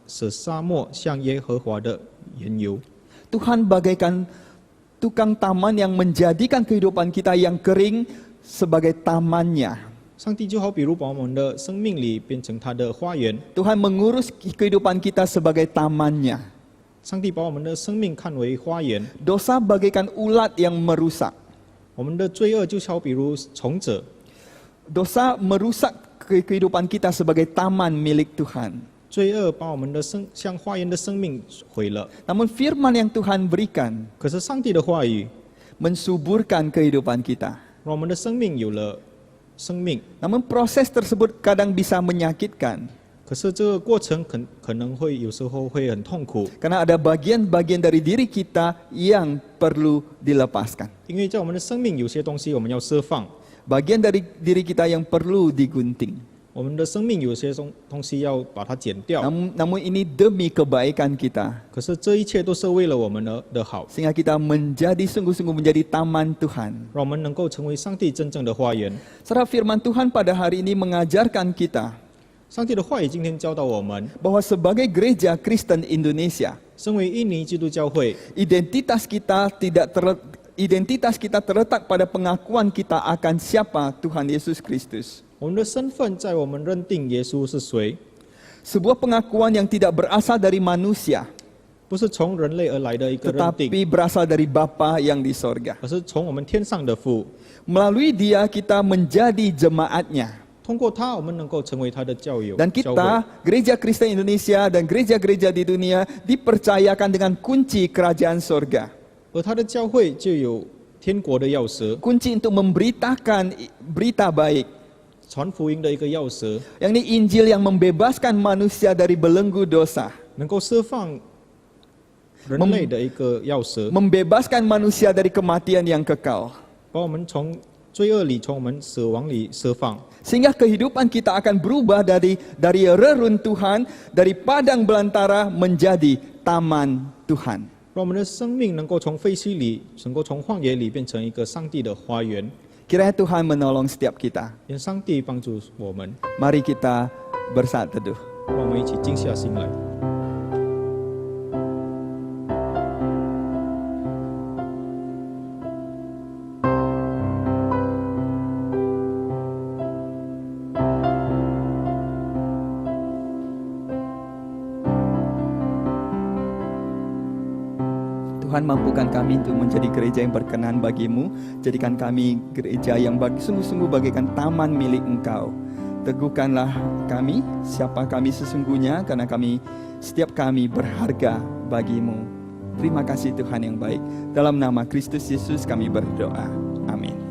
使沙漠像耶和华的园游。 Tuhan bagaikan tukang taman yang menjadikan kehidupan kita yang kering sebagai tamannya. 上帝就好比如把我们的生命里变成他的花园， Tuhan mengurus kehidupan kita sebagai tamannya. 上帝把我们的生命看为花园， Dosa bagaikan ulat yang merusak. 我们的罪恶就好比如虫子， Dosa merusak kehidupan kita sebagai taman milik Tuhan. 罪恶把我们的像花园的生命毁了。 Namun firman yang Tuhan berikan 可是上帝的话语 mensuburkan kehidupan kita. 让我们的生命有了生命， Namun proses tersebut kadang bisa menyakitkan. 可是这个过程可能会有时候会很痛苦， Karena ada bagian-bagian dari diri kita yang perlu dilepaskan. 因为在我们的生命有些东西我们要释放， Bagian dari diri kita yang perlu digunting. 我们的生命有些东西要把它剪掉。 Namun ini demi kebaikan kita. 可是这一切都是为了我们的好， Sehingga kita menjadi sungguh-sungguh menjadi taman Tuhan. 让我们能够成为上帝真正的花园。 Saudara, firman Tuhan pada hari ini mengajarkan kita 上帝的话语今天教导我们， bahwa sebagai gereja Kristen Indonesia, 身为印尼基督教会， identitas kita terletak pada pengakuan kita akan siapa Tuhan Yesus Kristus. 我们的身份在我们认定耶稣是谁， Sebuah pengakuan yang tidak berasal dari manusia, 不是从人类而来的一个认定， tetapi berasal dari Bapa yang di sorga. 而是从我们天上的父。 Melalui dia kita menjadi jemaatnya. 通过他，我们能够成为他的教友。 Dan 教会 kita, Gereja Kristen Indonesia dan gereja-gereja di dunia dipercayakan dengan kunci kerajaan sorga. 而他的教会就有天国的钥匙， Kunci untuk memberitakan berita baik. 传福音的一个钥匙， Yang ini Injil yang membebaskan manusia dari belenggu dosa. 能够释放人类的一个钥匙， Membebaskan manusia dari kematian yang kekal. 把我们从罪恶里、从我们死亡里释放。 Sehingga kehidupan kita akan berubah dari reruntuhan, dari padang belantara menjadi taman Tuhan. 让我们的生命能够从废墟里，能够从旷野里变成一个上帝的花园。 Kiranya Tuhan menolong setiap kita. 愿上帝帮助我们， Mari kita bersaat teduh. 让我们一起静下心来。 Tuhan, mampukan kami untuk menjadi gereja yang berkenan bagimu. Jadikan kami gereja yang sungguh-sungguh bagaikan taman milik Engkau. Teguhkanlah kami, siapa kami sesungguhnya, karena setiap kami berharga bagimu. Terima kasih Tuhan yang baik. Dalam nama Kristus Yesus kami berdoa. Amin.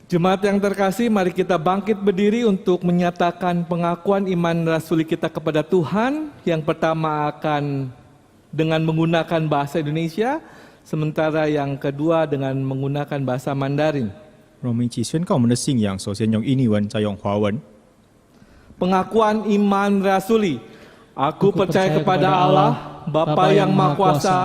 Jemaat yang terkasih, mari kita bangkit berdiri untuk menyatakan pengakuan iman rasuli kita kepada Tuhan. Yang pertama akan dengan menggunakan bahasa Indonesia, sementara yang kedua dengan menggunakan bahasa Mandarin. 让我们一起宣告我们的信仰，首先用印尼文，再用华文。 Pengakuan iman rasuli. Aku percaya kepada Allah, Bapa yang Maha Kuasa,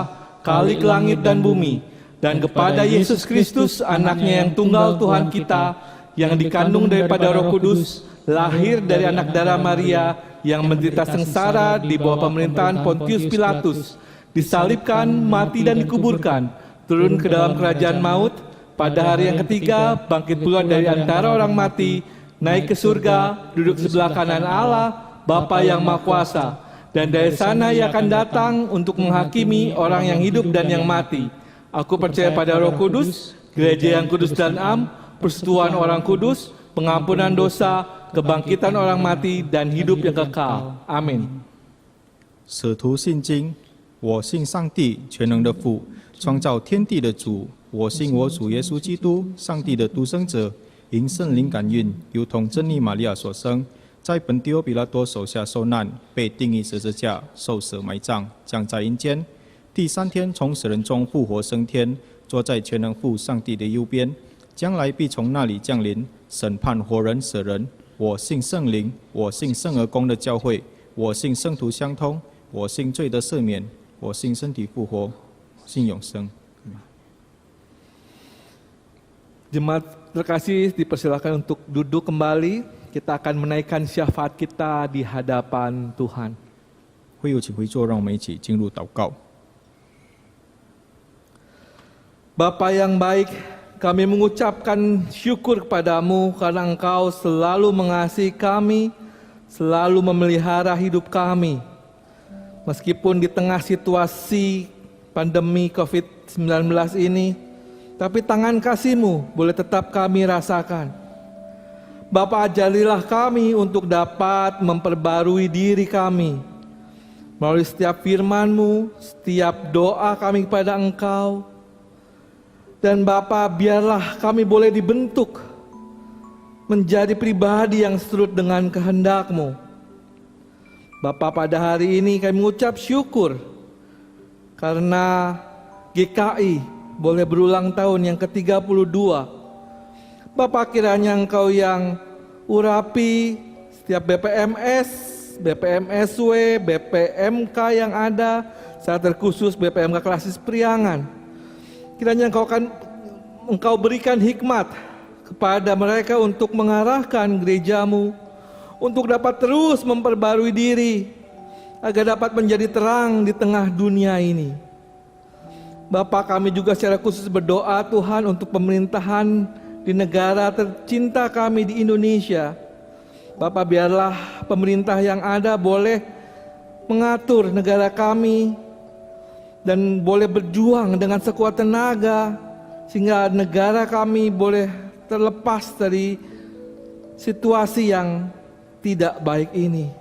Khalik langit dan bumi, dan kepada Yesus Kristus, anaknya yang tunggal Tuhan kita, yang dikandung daripada Roh Kudus, lahir dari anak darah Maria, yang menderita sengsara di bawah pemerintahan Pontius Pilatus, disalibkan, mati dan dikuburkan, turun ke dalam kerajaan maut, pada hari yang ketiga bangkit pula dari antara orang mati, naik ke surga, duduk sebelah kanan Allah, Bapa yang Maha Kuasa, dan dari sana ia akan datang untuk menghakimi orang yang hidup dan yang mati. Aku percaya pada Roh Kudus, gereja yang kudus dan am, persekutuan orang kudus, pengampunan dosa, kebangkitan orang mati, dan hidup yang kekal. Amin. 使徒信经，我信上帝全能的父，创造天地的主。我信我主耶稣基督，上帝的独生者，因圣灵感孕，由同真理玛利亚所生，在本丢比拉多手下受难，被钉于十字架，受死埋葬，降在阴间。第三天从死人中复活升天，坐在全能父上帝的右边，将来必从那里降临，审判活人死人。我信圣灵，我信圣而公的教会，我信圣徒相通，我信罪的赦免，我信身体复活，信永生。 Jemaat terkasih, dipersilakan untuk duduk kembali. Kita akan menaikkan syafaat kita di hadapan Tuhan. 会友请回座，让我们一起进入祷告。 Bapa yang baik, kami mengucapkan syukur kepadamu karena Engkau selalu mengasihi kami, selalu memelihara hidup kami. Meskipun di tengah situasi pandemi COVID-19 ini, tapi tangan kasih-Mu boleh tetap kami rasakan. Bapa, ajarilah kami untuk dapat memperbarui diri kami melalui setiap firman-Mu, setiap doa kami kepada Engkau. Dan Bapa, biarlah kami boleh dibentuk menjadi pribadi yang seturut dengan kehendak-Mu. Bapa, pada hari ini kami mengucap syukur karena GKI boleh berulang tahun yang ke-32. Bapa, kiranya Engkau yang urapi setiap BPMS, BPMSW, BPMK yang ada, secara terkhusus BPMK Klasis Priangan. Kiranya Engkau berikan hikmat kepada mereka untuk mengarahkan gereja-Mu, untuk dapat terus memperbarui diri, agar dapat menjadi terang di tengah dunia ini. Bapa, kami juga secara khusus berdoa Tuhan untuk pemerintahan di negara tercinta kami di Indonesia. Bapa, biarlah pemerintah yang ada boleh mengatur negara kami dan boleh berjuang dengan sekuat tenaga sehingga negara kami boleh terlepas dari situasi yang tidak baik ini.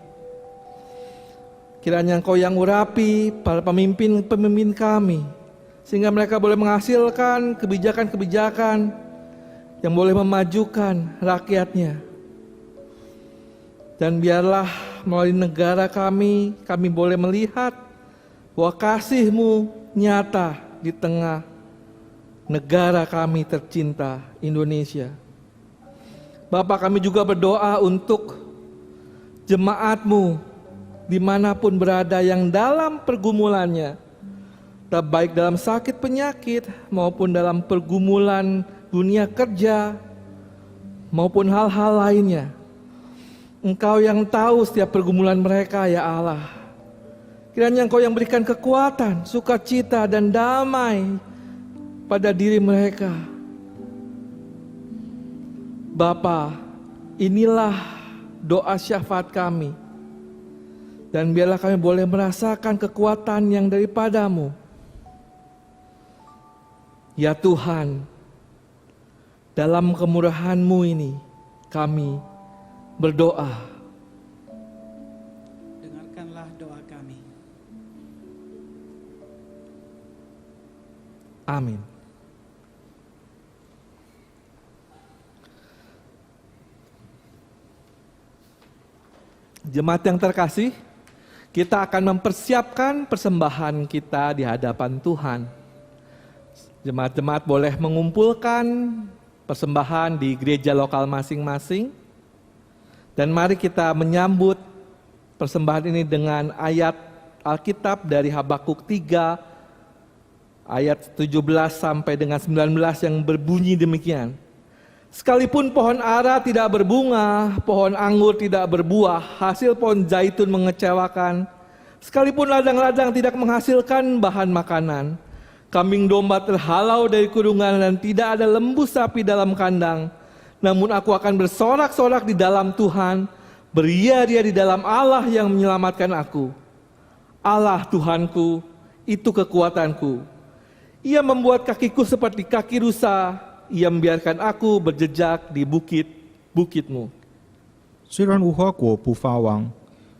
Kiranya Engkau yang urapi para pemimpin-pemimpin kami, sehingga mereka boleh menghasilkan kebijakan-kebijakan yang boleh memajukan rakyatnya. Dan biarlah melalui negara kami boleh melihat bahwa kasih-Mu nyata di tengah negara kami tercinta Indonesia. Bapa, kami juga berdoa untuk jemaat-Mu dimanapun berada yang dalam pergumulannya, baik dalam sakit penyakit maupun dalam pergumulan dunia kerja maupun hal-hal lainnya. Engkau yang tahu setiap pergumulan mereka, ya Allah. Kiranya Engkau yang berikan kekuatan, sukacita dan damai pada diri mereka. Bapa, inilah doa syafaat kami. Dan biarlah kami boleh merasakan kekuatan yang daripada-Mu. Ya Tuhan, dalam kemurahan-Mu ini kami berdoa. Dengarkanlah doa kami. Amin. Jemaat yang terkasih, kita akan mempersiapkan persembahan kita di hadapan Tuhan. Jemaat-jemaat boleh mengumpulkan persembahan di gereja lokal masing-masing. Dan mari kita menyambut persembahan ini dengan ayat Alkitab dari Habakuk 3 ayat 17 sampai dengan 19 yang berbunyi demikian. Sekalipun pohon ara tidak berbunga, pohon anggur tidak berbuah, hasil pohon zaitun mengecewakan, sekalipun ladang-ladang tidak menghasilkan bahan makanan, kambing domba terhalau dari kurungan dan tidak ada lembu sapi dalam kandang, namun aku akan bersorak-sorak di dalam Tuhan, beria-ria di dalam Allah yang menyelamatkan aku. Allah Tuhanku, itu kekuatanku. Ia membuat kakiku seperti kaki rusa, ia membiarkan aku berjejak di bukit-bukitmu. 虽然无花果不发旺，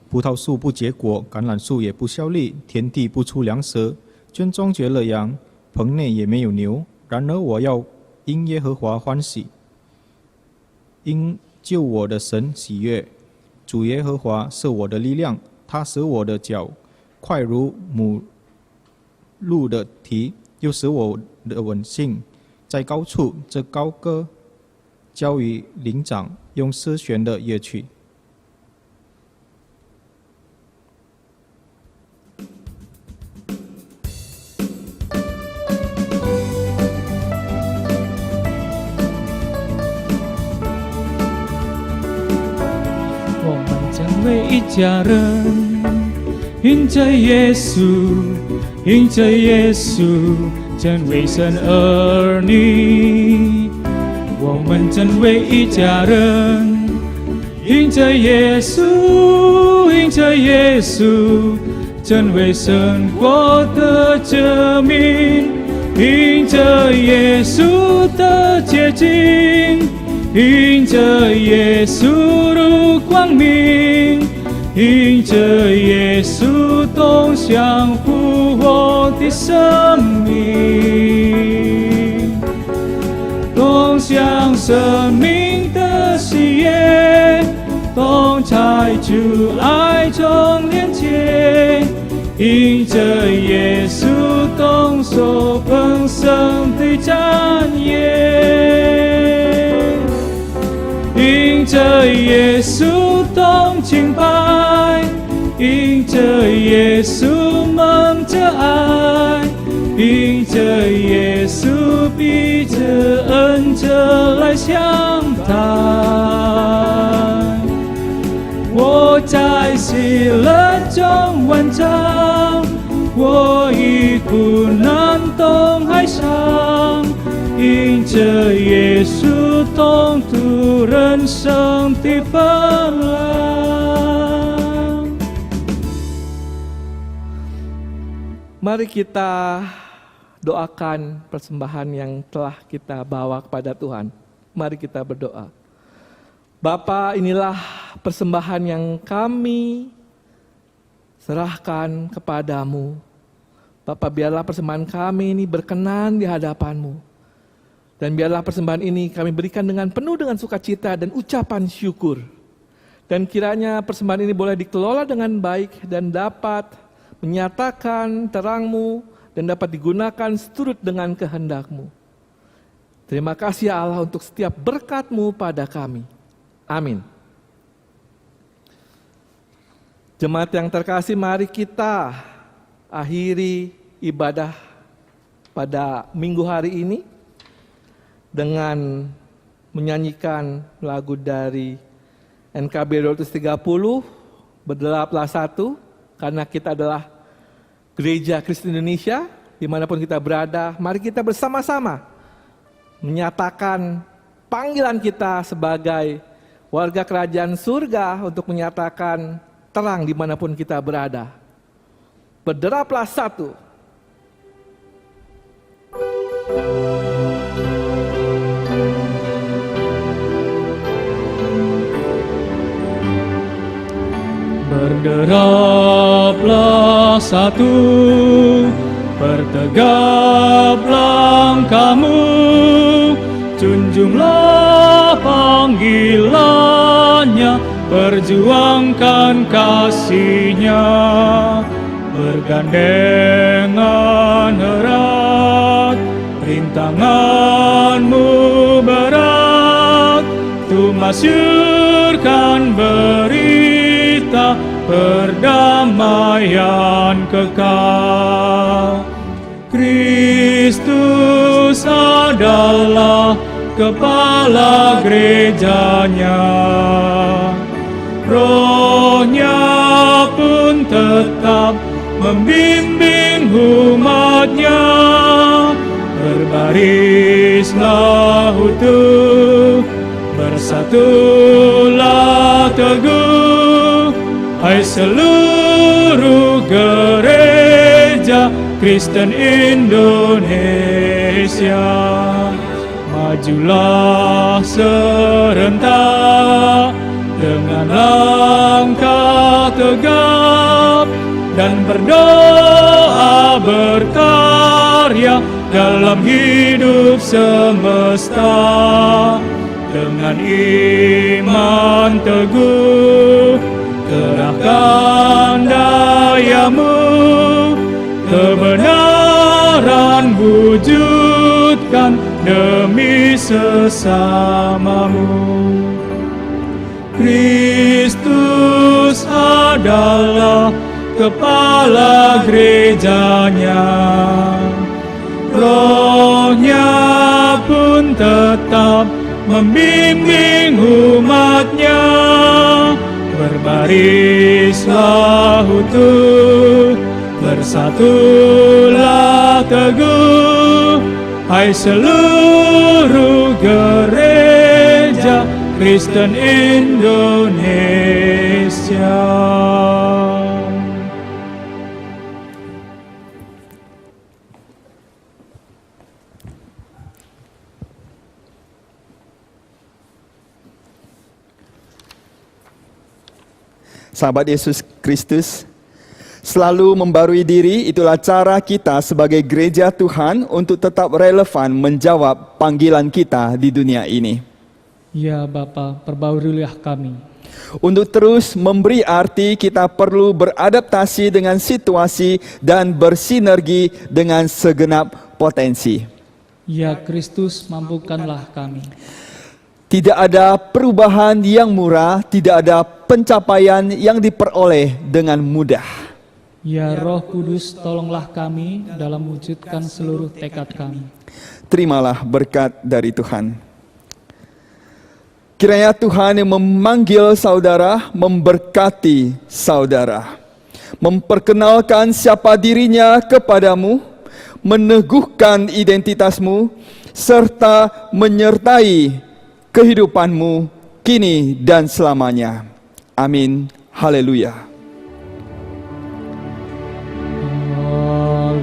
葡萄树不结果，橄榄树也不效力，田地不出粮食，圈中绝了羊，棚内也没有牛。然而我要因耶和华欢喜，因救我的神喜悦。主耶和华是我的力量，他使我的脚快如母鹿的蹄，又使我的稳性在高处。这高歌交于灵长，用丝弦的乐曲。我们成为一家人，因着耶稣，因着耶稣，成为神儿女。我们成为一家人，因着耶稣，因着耶稣，成为神国的子民，因着耶稣的洁净，因着耶稣如光明，因着耶稣同享复活的生命，同享生命的喜悦，同在主爱中连结，因着耶稣同受丰盛的产业，因着耶稣同敬拜，因着耶稣蒙着爱，因着耶稣彼此恩着来相待。我在喜乐中完成我与苦难同哀伤，因着耶稣同度人生的风浪。 Mari kita doakan persembahan yang telah kita bawa kepada Tuhan. Mari kita berdoa. Bapa, inilah persembahan yang kami serahkan kepadamu. Bapa, biarlah persembahan kami ini berkenan di hadapan-Mu. Dan biarlah persembahan ini kami berikan dengan penuh dengan sukacita dan ucapan syukur. Dan kiranya persembahan ini boleh dikelola dengan baik dan dapat menyatakan terang-Mu dan dapat digunakan seturut dengan kehendak-Mu. Terima kasih ya Allah untuk setiap berkat-Mu pada kami. Amin. Jemaat yang terkasih, mari kita akhiri ibadah pada minggu hari ini dengan menyanyikan lagu dari NKB 230, Berderaplah Satu, karena kita adalah Gereja Kristen Indonesia, dimanapun kita berada, mari kita bersama-sama menyatakan panggilan kita sebagai warga kerajaan surga untuk menyatakan terang dimanapun kita berada. Berderaplah satu. Berderaplah satu, bertegaplah kamu, junjunglah panggilannya, perjuangkan kasihnya, bergandengan erat, rintanganmu berat, tu masyurkan berita perdamaian kekal. Kristus adalah kepala gerejanya, Roh-Nya pun tetap membimbing umat-Nya. Berbarislah utuh, bersatulah teguh, hai seluruh gereja Kristen Indonesia. Majulah serentak dengan langkah tegap dan berdoa berkarya dalam hidup semesta. Dengan iman teguh kerahkan dayamu, kebenaran wujudkan demi sesamamu. Kristus adalah kepala gerejanya, Rohnya pun tetap membimbing umatnya. Berbarislah utuh, bersatulah teguh, hai seluruh gereja Kristen Indonesia. Sahabat Yesus Kristus, selalu membarui diri, itulah cara kita sebagai gereja Tuhan untuk tetap relevan menjawab panggilan kita di dunia ini. Ya Bapa, perbaharuilah kami. Untuk terus memberi arti, kita perlu beradaptasi dengan situasi dan bersinergi dengan segenap potensi. Ya Kristus, mampukanlah kami. Tidak ada perubahan yang murah, tidak ada pencapaian yang diperoleh dengan mudah. Ya Roh Kudus, tolonglah kami dalam mewujudkan seluruh tekad kami. Terimalah berkat dari Tuhan. Kiranya Tuhan yang memanggil saudara, memberkati saudara, memperkenalkan siapa dirinya kepadamu, meneguhkan identitasmu, serta menyertai kehidupanmu kini dan selamanya. Amin. Haleluya.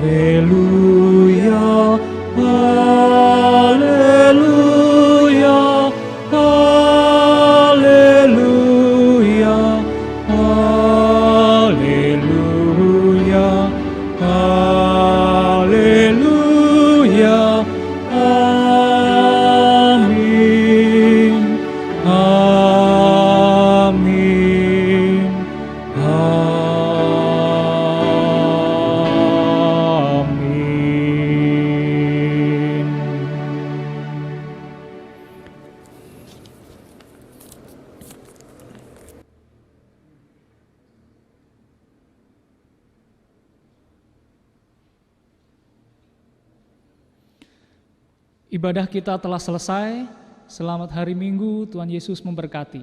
Haleluya, haleluya, haleluya, haleluya, haleluya. Amin, amin, amin. Ibadah kita telah selesai. Selamat hari Minggu, Tuhan Yesus memberkati.